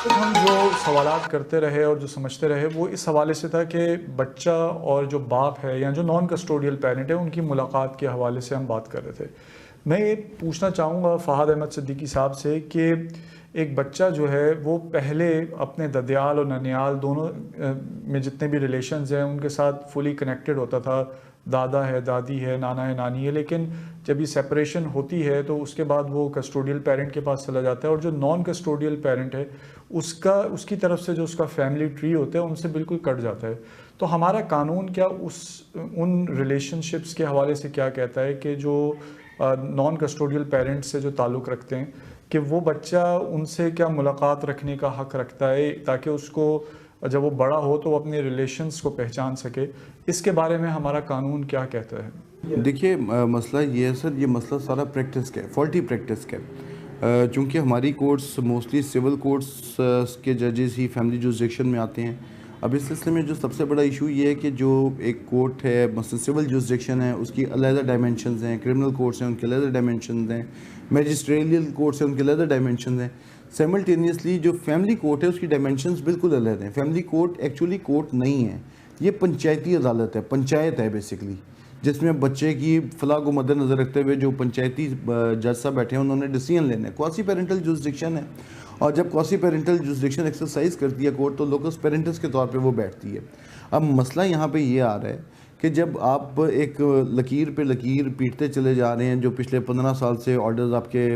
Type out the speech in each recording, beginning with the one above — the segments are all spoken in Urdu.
ہم جو سوالات کرتے رہے اور جو سمجھتے رہے وہ اس حوالے سے تھا کہ بچہ اور جو باپ ہے یا جو نان کسٹوڈیل پیرنٹ ہے ان کی ملاقات کے حوالے سے ہم بات کر رہے تھے. میں یہ پوچھنا چاہوں گا فہد احمد صدیقی صاحب سے کہ ایک بچہ جو ہے وہ پہلے اپنے ددیال اور ننیال دونوں میں جتنے بھی ریلیشنز ہیں ان کے ساتھ فلی کنیکٹڈ ہوتا تھا. دادا ہے، دادی ہے، نانا ہے، نانی ہے. لیکن جب یہ سپریشن ہوتی ہے تو اس کے بعد وہ کسٹوڈیل پیرنٹ کے پاس چلا جاتا ہے، اور جو نان کسٹوڈیل پیرنٹ ہے اس کی طرف سے جو اس کا فیملی ٹری ہوتا ہے ان سے بالکل کٹ جاتا ہے. تو ہمارا قانون کیا ان ریلیشن شپس کے حوالے سے کیا کہتا ہے کہ جو نان کسٹوڈیل پیرنٹ سے جو تعلق رکھتے ہیں کہ وہ بچہ ان سے کیا ملاقات رکھنے کا حق رکھتا ہے تاکہ اس کو جب وہ بڑا ہو تو وہ اپنے ریلیشنز کو پہچان سکے؟ اس کے بارے میں ہمارا قانون کیا کہتا ہے؟ دیکھیے مسئلہ یہ ہے سر، یہ مسئلہ سارا پریکٹس کا ہے، فالٹی پریکٹس کا ہے. چونکہ ہماری کورٹس موسٹلی سول کورٹس کے ججز ہی فیملی جورسڈکشن میں آتے ہیں. اب اس سلسلے میں جو سب سے بڑا ایشو یہ ہے کہ جو ایک کورٹ ہے مثلا سول جورسڈکشن ہے اس کی علیحدہ ڈائمینشنز ہیں، کرمنل کورٹس ہیں ان کے علیحدہ ڈائمینشنز ہیں، میجسٹریل کورٹس ہیں ان کے علیحدہ ڈائمینشنز ہیں. سائملٹینیسلی جو فیملی کورٹ ہے اس کی ڈائمینشنز بالکل علیحدہ ہیں. فیملی کورٹ ایکچولی کورٹ نہیں ہے، یہ پنچایتی عدالت ہے، پنچایت ہے بیسکلی، جس میں بچے کی فلاح کو مد نظر رکھتے ہوئے جو پنچایتی جج صاحب بیٹھے ہیں انہوں نے ڈیسیژن لینا ہے. کوسی پیرنٹل جورسڈکشن ہے، اور جب کوسی پیرنٹل جورسڈکشن ایکسرسائز کرتی ہے کورٹ تو لوکس پیرنٹس کے طور پہ وہ بیٹھتی ہے. اب مسئلہ یہاں پہ یہ آ رہا ہے کہ جب آپ ایک لکیر پہ لکیر پیٹتے چلے جا رہے ہیں، جو پچھلے 15 سال سے آرڈرز آپ کے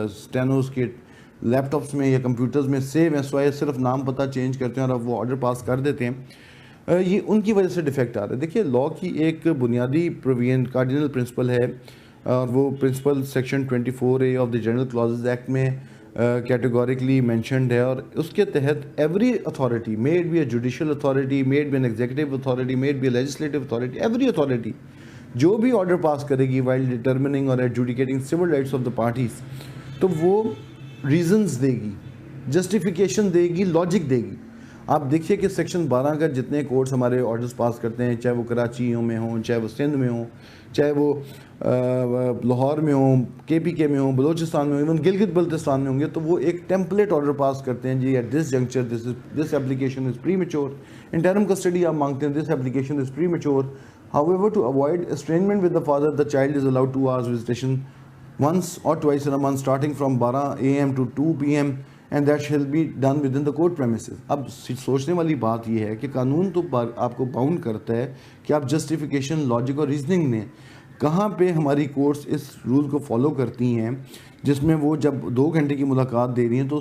اسٹینوز کے لیپ ٹاپس میں یا کمپیوٹرز میں سیو ہیں، سوائے صرف نام پتہ چینج کرتے ہیں اور اب وہ آرڈر پاس کر دیتے ہیں، یہ ان کی وجہ سے ڈیفیکٹ آ رہا ہے. دیکھیے لاء کی ایک بنیادی پروویژن کارڈینل پرنسپل ہے، اور وہ principal section 24A of the general clauses act میں کیٹیگوریکلی مینشنڈ ہے، اور اس کے تحت every authority made by a judicial authority, made by an executive authority, made by a legislative authority, every authority جو بھی آرڈر پاس کرے گی وائل ڈٹرمننگ اور adjudicating civil rights of the parties, تو وہ ریزنز دے گی، جسٹیفیکیشن دے گی، لاجک دے گی. آپ دیکھیے کہ سیکشن 12 کا جتنے کورٹس ہمارے آرڈرز پاس کرتے ہیں، چاہے وہ کراچیوں میں ہوں، چاہے وہ سندھ میں ہوں، چاہے وہ لاہور میں ہوں، KPK میں ہوں، بلوچستان میں ہوں، ایون گلگت بلتستان میں ہوں گے، تو وہ ایک ٹیمپلیٹ آرڈر پاس کرتے ہیں جی at this juncture this application is premature, interim custody آپ مانگتے ہیں، this application is premature. However, to avoid estrangement with the father, the child is allowed 2 hours visitation once or twice in a month starting from 12 AM to 2 PM, and that shall be done within the court premises. اب سوچنے والی بات یہ ہے کہ قانون تو آپ کو باؤنڈ کرتا ہے کہ آپ جسٹیفیکیشن، لاجک اور ریزننگ میں کہاں پہ ہماری کورٹس اس رول کو فالو کرتی ہیں، جس میں وہ جب 2 گھنٹے کی ملاقات دے رہی ہیں تو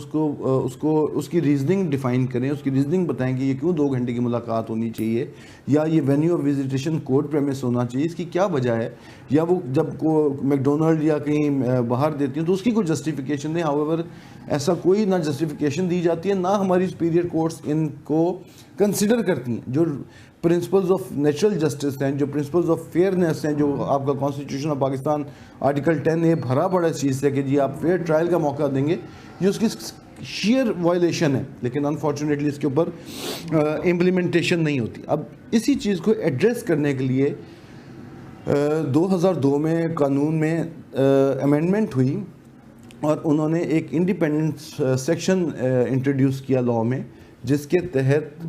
اس کی ریزننگ ڈیفائن کریں، اس کی ریزننگ بتائیں کہ یہ کیوں 2 گھنٹے کی ملاقات ہونی چاہیے، یا یہ venue of visitation court premises ہونا چاہیے، اس کی کیا وجہ ہے، یا وہ جب میک ڈونلڈ یا کہیں باہر دیتی ہیں تو اس کی کوئی جسٹیفیکیشن دیں. ہاؤ ایور ایسا کوئی نہ جسٹیفیکیشن دی جاتی ہے، نہ ہماری سپیریئر کورٹس ان کو کنسیڈر کرتی ہیں. جو پرنسپلز آف نیچرل جسٹس ہیں، جو پرنسپلز آف فیئرنیس ہیں، جو آپ کا constitution of Pakistan article 10A بھرا پڑا اس چیز سے کہ جی آپ فیئر ٹرائل کا موقع دیں گے، یہ اس کی شیئر وائلیشن ہے، لیکن انفارچونیٹلی اس کے اوپر امپلیمنٹیشن نہیں ہوتی. اب اسی چیز کو ایڈریس کرنے کے لیے 2002 میں قانون میں امینڈمنٹ ہوئی، اور انہوں نے ایک انڈیپینڈنٹ سیکشن انٹروڈیوس کیا لاء میں، جس کے تحت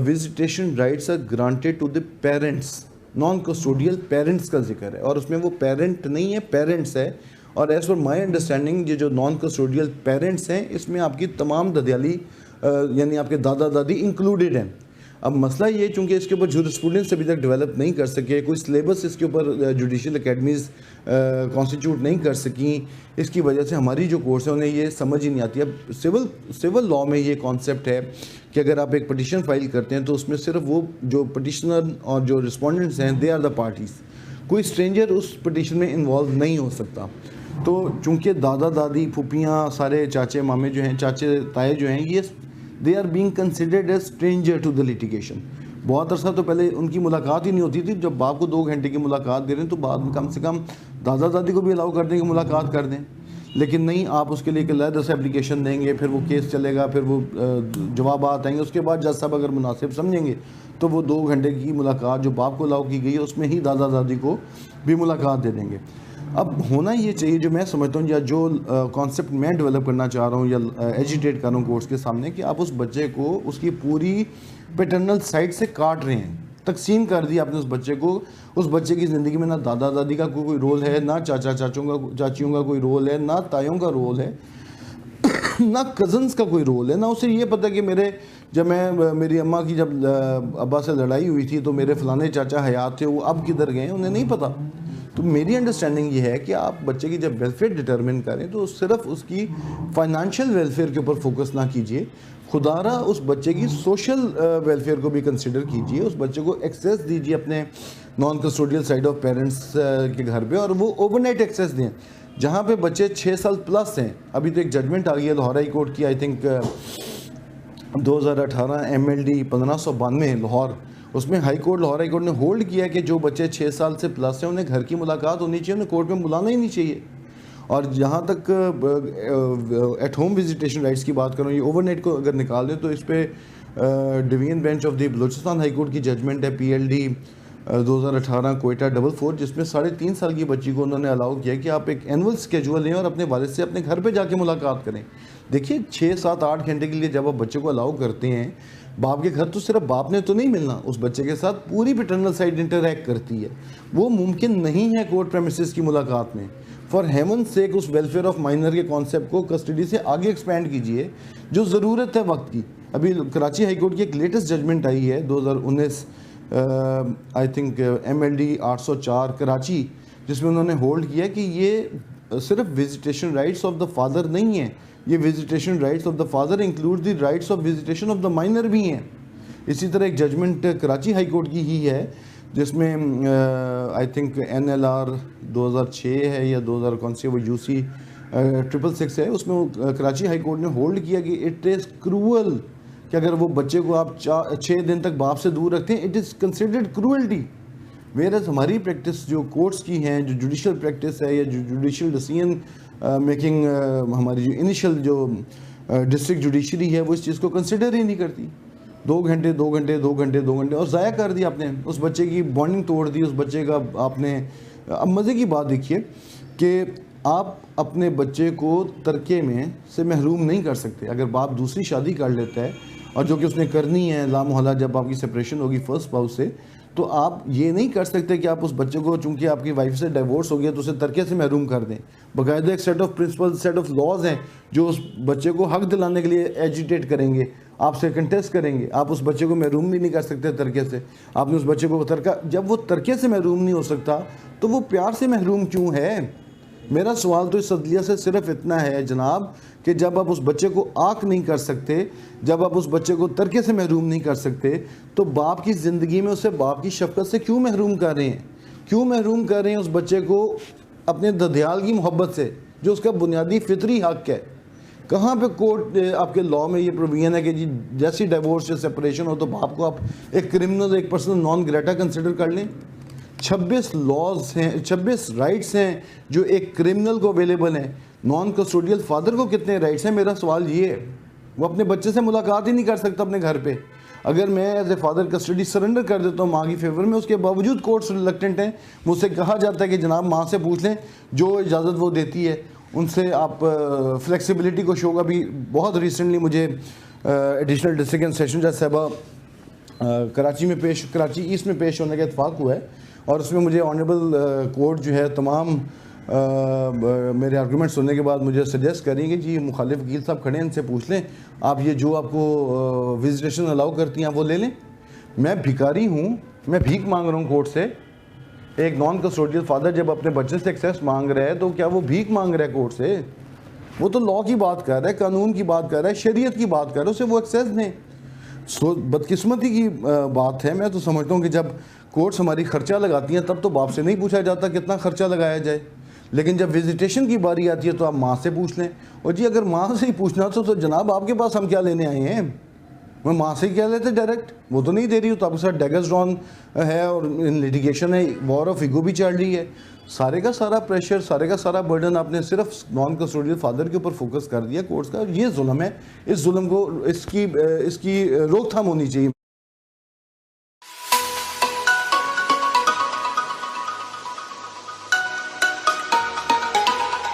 visitation rights are granted to the parents, non custodial parents کا ذکر ہے، اور اس میں وہ پیرنٹ نہیں ہے، پیرنٹس ہے. اور ایز پر مائی انڈرسٹینڈنگ یہ جو نان کسٹوڈیل پیرنٹس ہیں اس میں آپ کی تمام ددیالی یعنی آپ کے دادا دادی انکلوڈیڈ ہیں. اب مسئلہ یہ چونکہ اس کے اوپر جورسپروڈنس ابھی تک ڈیولپ نہیں کر سکے، کوئی سلیبس اس کے اوپر جوڈیشل اکیڈمیز کانسٹیٹیوٹ نہیں کر سکیں، اس کی وجہ سے ہماری جو کورس ہیں انہیں یہ سمجھ ہی نہیں آتی. اب سول لاء میں یہ کانسیپٹ ہے کہ اگر آپ ایک پٹیشن فائل کرتے ہیں تو اس میں صرف وہ جو پٹیشنر اور جو رسپونڈنٹس ہیں دے آر دا پارٹیز، کوئی اسٹرینجر اس پٹیشن میں انوالو نہیں ہو سکتا. تو چونکہ دادا دادی پھوپھیاں سارے چاچے مامے جو ہیں، چاچے تائے جو ہیں، یہ they are being considered as stranger to the litigation. بہت عرصہ تو پہلے ان کی ملاقات ہی نہیں ہوتی تھی. جب باپ کو 2 گھنٹے کی ملاقات دے رہے ہیں تو بعد میں کم سے کم دادا دادی کو بھی الاؤ کر دیں کہ ملاقات کر دیں، لیکن نہیں، آپ اس کے لیے ایک علیحدہ سے اپلیکیشن دیں گے، پھر وہ کیس چلے گا، پھر وہ جوابات آئیں گے، اس کے بعد جج صاحب اگر مناسب سمجھیں گے تو وہ 2 گھنٹے کی ملاقات جو باپ کو الاؤ کی گئی ہے اس میں ہی دادا دادی کو بھی ملاقات دے دیں گے. اب ہونا یہ چاہیے جو میں سمجھتا ہوں یا جو کانسیپٹ میں ڈیولپ کرنا چاہ رہا ہوں یا ایجیٹیٹ کر رہا ہوں کورٹس کے سامنے کہ آپ اس بچے کو اس کی پوری پیٹرنل سائڈ سے کاٹ رہے ہیں, تقسیم کر دیا آپ نے اس بچے کو. اس بچے کی زندگی میں نہ دادا دادی کا کوئی رول ہے, نہ چاچا چاچیوں کا کوئی رول ہے, نہ تائیوں کا رول ہے, نہ کزنس کا کوئی رول ہے, نہ اسے یہ پتہ کہ میری اماں کی جب ابا سے لڑائی ہوئی تھی تو میرے فلانے چاچا حیات تھے, وہ اب کدھر گئے انہیں نہیں پتہ. تو میری انڈرسٹینڈنگ یہ ہے کہ آپ بچے کی جب ویلفیئر ڈٹرمن کریں تو صرف اس کی فائنانشیل ویلفیئر کے اوپر فوکس نہ کیجیے, خدا را اس بچے کی سوشل ویلفیئر کو بھی کنسیڈر کیجیے. اس بچے کو ایکسیس دیجیے اپنے naan custodial side of parents کے گھر پہ, اور وہ اوور نائٹ ایکسیس دیں جہاں پہ بچے 6 سال پلس ہیں. ابھی تو ایک ججمنٹ آ گئی ہے لاہور ہائی کورٹ کی, آئی تھنک 2018 MLD 1592 لاہور, اس میں لاہور ہائی کورٹ نے ہولڈ کیا کہ جو بچے 6 سال سے پلس ہیں انہیں گھر کی ملاقات ہونی چاہیے, انہیں کورٹ میں بلانا ہی نہیں چاہیے. اور جہاں تک ایٹ ہوم وزیٹیشن رائٹس کی بات کروں, یہ اوور نائٹ کو اگر نکال دیں تو اس پہ division bench of the Balochistan high court کی ججمنٹ ہے PLD 2018 کوئٹہ 44, جس میں 3.5 سال کی بچی کو انہوں نے الاؤ کیا کہ آپ ایک اینول اسکیجول لیں اور اپنے والد سے اپنے گھر پہ جا کے ملاقات کریں. دیکھیے 6, 7, 8 گھنٹے کے لیے جب آپ بچے کو الاؤ کرتے ہیں, باپ کے گھر تو صرف باپ نے تو نہیں ملنا, اس بچے کے ساتھ پوری پیٹرنل سائڈ انٹریکٹ کرتی ہے. وہ ممکن نہیں ہے کورٹ پریمیسز کی ملاقات میں. فار ہیون سیک اس ویلفیئر آف مائنر کے کانسیپٹ کو کسٹڈی سے آگے ایکسپینڈ کیجئے جو ضرورت ہے وقت کی. ابھی کراچی ہائی کورٹ کی ایک لیٹسٹ ججمنٹ آئی ہے 2019 آئی تھنک MLD 804 کراچی, جس میں انہوں نے ہولڈ کیا کہ یہ صرف visitation rights of the father نہیں ہیں, یہ visitation rights of the father include the rights of visitation of the minor بھی ہیں. اسی طرح ایک ججمنٹ کراچی ہائی کورٹ کی ہی ہے جس میں آئی تھنک NLR 2006 ہے یا 2000 کون سی وہ UC 666 ہے, اس میں کراچی ہائی کورٹ نے ہولڈ کیا کہ اٹ از کروئل کہ اگر وہ بچے کو آپ 6 دن تک باپ سے دور رکھتے ہیں, it is considered cruelty. Whereas ہماری پریکٹس جو کورٹس کی ہیں, جو جوڈیشل پریکٹس ہے یا جو جوڈیشل ڈیسیژن میکنگ ہماری جو انیشل جو ڈسٹرکٹ جوڈیشری ہے, وہ اس چیز کو کنسیڈر ہی نہیں کرتی. 2 گھنٹے اور ضائع کر دیا آپ نے, اس بچے کی بانڈنگ توڑ دی, اس بچے کا آپ نے. اب مزے کی بات دیکھیے کہ آپ اپنے بچے کو ترکے میں سے محروم نہیں کر سکتے. اگر باپ دوسری شادی کر لیتا ہے اور جو کہ اس نے کرنی ہے لا محالہ جب آپ کی سپریشن ہوگی فرسٹ اسپاؤس سے, تو آپ یہ نہیں کر سکتے کہ آپ اس بچے کو, چونکہ آپ کی وائف سے ڈیورس ہو گیا تو اسے ترکے سے محروم کر دیں. باقاعدہ ایک set of principle, set of laws ہیں جو اس بچے کو حق دلانے کے لیے ایجیٹیٹ کریں گے, آپ سے کنٹیسٹ کریں گے. آپ اس بچے کو محروم بھی نہیں کر سکتے ترکے سے. آپ نے اس بچے کو جب وہ ترکے سے محروم نہیں ہو سکتا تو وہ پیار سے محروم کیوں ہے؟ میرا سوال تو اس عدلیہ سے صرف اتنا ہے جناب کہ جب آپ اس بچے کو آنکھ نہیں کر سکتے, جب آپ اس بچے کو ترکے سے محروم نہیں کر سکتے, تو باپ کی زندگی میں اسے باپ کی شفقت سے کیوں محروم کر رہے ہیں؟ کیوں محروم کر رہے ہیں اس بچے کو اپنے ددیال کی محبت سے جو اس کا بنیادی فطری حق ہے؟ کہاں پہ کورٹ آپ کے لاء میں یہ پروویژن ہے کہ جی جیسی ڈیورس یا سپریشن ہو تو باپ کو آپ ایک کرمنل, ایک پرسن نان گریٹا کنسیڈر کر لیں؟ 26 لاز ہیں, 26 رائٹس ہیں جو ایک کرمنل کو اویلیبل ہیں. نان کسٹوڈیل فادر کو کتنے رائٹس ہیں؟ میرا سوال یہ ہے. وہ اپنے بچے سے ملاقات ہی نہیں کر سکتا اپنے گھر پہ. اگر میں as a father custody surrender کر دیتا ہوں ماں کی فیور میں, اس کے باوجود کورٹس ریلکٹنٹ ہیں, مجھ سے کہا جاتا ہے کہ جناب ماں سے پوچھ لیں, جو اجازت وہ دیتی ہے ان سے آپ فلیکسیبلٹی کو شو. ابھی بہت ریسنٹلی مجھے ایڈیشنل ڈسٹرکٹ اینڈ سیشن جج صاحبہ کراچی ایسٹ میں پیش ہونے کا اتفاق ہوا ہے, اور اس میں مجھے آنریبل کورٹ جو ہے تمام میرے آرگومنٹ سننے کے بعد مجھے سجیسٹ کریں گے جی مخالف وکیل صاحب کھڑے ہیں, ان سے پوچھ لیں آپ یہ جو آپ کو وزیٹیشن الاؤ کرتی ہیں وہ لے لیں. میں بھکاری ہوں, میں بھیک مانگ رہا ہوں کورٹ سے. ایک نان کسٹوڈیل فادر جب اپنے بچے سے ایکسیس مانگ رہا ہے تو کیا وہ بھیک مانگ رہا ہے کورٹ سے؟ وہ تو لاء کی بات کر رہا ہے, قانون کی بات کر رہا ہے, شریعت کی بات کر رہا ہے, اسے وہ ایکسیس دیں. بدقسمتی کی بات ہے. میں تو سمجھتا ہوں کہ جب کورٹس ہماری خرچہ لگاتی ہیں تب تو باپ سے نہیں پوچھا جاتا کتنا خرچہ لگایا جائے, لیکن جب وزیٹیشن کی باری آتی ہے تو آپ ماں سے پوچھ لیں. اور جی اگر ماں سے ہی پوچھنا تو جناب آپ کے پاس ہم کیا لینے آئے ہیں؟ میں ماں سے ہی کہہ لیتے ڈائریکٹ, وہ تو نہیں دے رہی ہو تو آپ کے ساتھ ڈیگز ڈرون ہے اور لیٹیگیشن ہے, وار آف ایگو بھی چل رہی ہے. سارے کا سارا پریشر, سارے کا سارا برڈن آپ نے صرف نان کسٹوڈیل فادر کے اوپر فوکس کر دیا کورٹس کا. یہ ظلم ہے. اس ظلم کو اس کی روک تھام ہونی چاہیے.